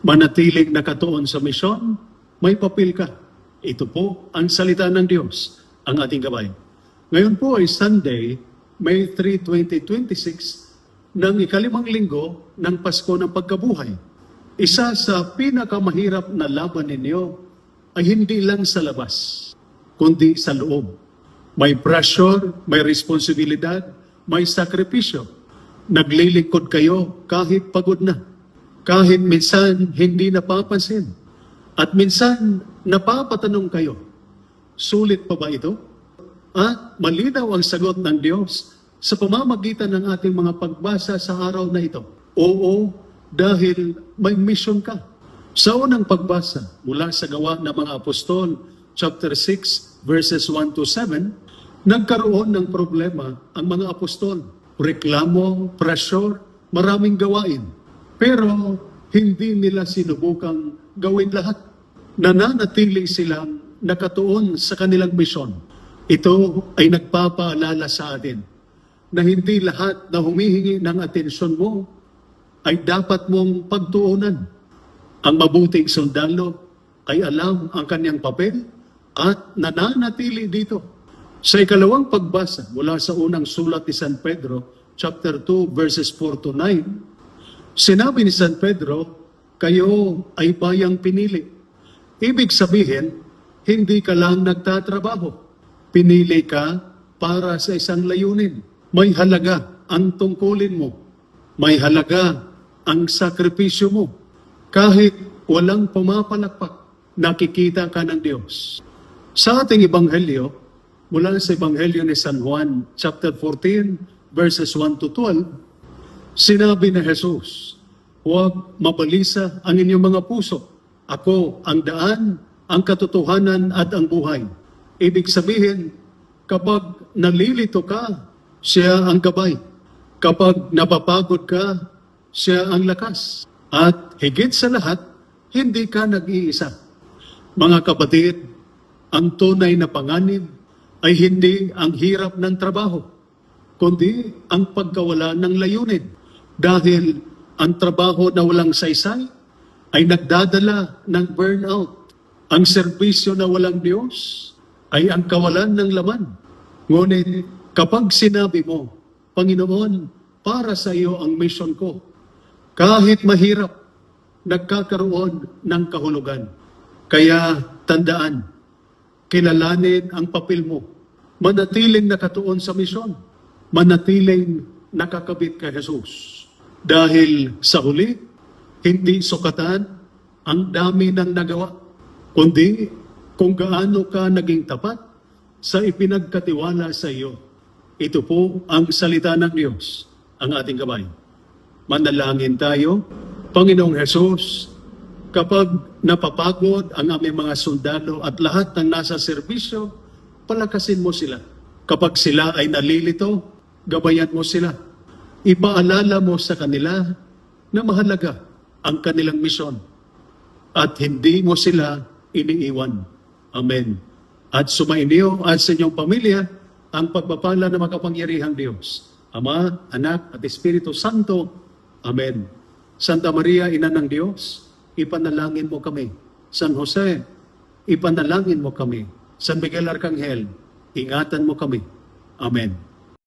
manatiling nakatuon sa misyon, may papel ka. Ito po ang salita ng Diyos, ang ating gabay. Ngayon po ay Sunday, May 3, 2026, ng ikalimang linggo ng Pasko ng Pagkabuhay. Isa sa pinakamahirap na laban ninyo ay hindi lang sa labas, kundi sa loob. May pressure, may responsibilidad, may sakripisyo. Naglilingkod kayo kahit pagod na. Kahit minsan hindi napapansin. At minsan napapatanong kayo, sulit pa ba ito? At malinaw ang sagot ng Diyos sa pamamagitan ng ating mga pagbasa sa araw na ito. Oo, dahil may mission ka. Sa unang pagbasa mula sa Gawa ng mga Apostol, chapter 6, verses 1 to 7, nagkaroon ng problema ang mga apostol. Reklamo, pressure, maraming gawain. Pero hindi nila sinubukang gawin lahat. Nananatili silang nakatuon sa kanilang misyon. Ito ay nagpapaalala sa atin na hindi lahat na humihingi ng atensyon mo ay dapat mong pagtuunan. Ang mabuting sundalo ay alam ang kanyang papel at nananatili dito. Sa ikalawang pagbasa mula sa unang sulat ni San Pedro, chapter 2, verses 4 to 9, sinabi ni San Pedro, kayo ay bayang pinili. Ibig sabihin, hindi ka lang nagtatrabaho. Pinili ka para sa isang layunin. May halaga ang tungkulin mo. May halaga ang sakripisyo mo. Kahit walang pumapalakpak, nakikita ka ng Diyos. Sa ating Ebanghelyo, mula sa Ebanghelyo ni San Juan, chapter 14, verses 1 to 12, sinabi na Jesus, huwag mabalisa ang inyong mga puso. Ako ang daan, ang katotohanan at ang buhay. Ibig sabihin, kapag nalilito ka, siya ang gabay. Kapag napapagod ka, siya ang lakas. At higit sa lahat, hindi ka nag-iisa. Mga kapatid, ang tunay na panganib ay hindi ang hirap ng trabaho, kundi ang pagkawala ng layunin. Dahil ang trabaho na walang saysay ay nagdadala ng burnout. Ang serbisyo na walang Diyos ay ang kawalan ng laman. Ngunit kapag sinabi mo, Panginoon, para sa iyo ang mission ko, kahit mahirap, nagkakaroon ng kahulugan. Kaya tandaan, kilalanin ang papel mo. Manatiling nakatuon sa misyon. Manatiling nakakabit kay Jesus. Dahil sa huli, hindi sukatan ang dami ng nagawa, kundi kung gaano ka naging tapat sa ipinagkatiwala sa iyo. Ito po ang salita ng Diyos, ang ating gabay. Manalangin tayo. Panginoong Jesus, kapag napapagod ang aming mga sundalo at lahat ng nasa serbisyo, palakasin mo sila. Kapag sila ay nalilito, gabayan mo sila. Ipaalala mo sa kanila na mahalaga ang kanilang misyon at hindi mo sila iniiwan. Amen. At sumainyo at sa inyong pamilya ang pagpapala ng makapangyarihang Diyos, Ama, Anak, at Espiritu Santo. Amen. Santa Maria, Ina ng Diyos, ipanalangin mo kami. San Jose, ipanalangin mo kami. San Miguel Arcangel, ingatan mo kami. Amen.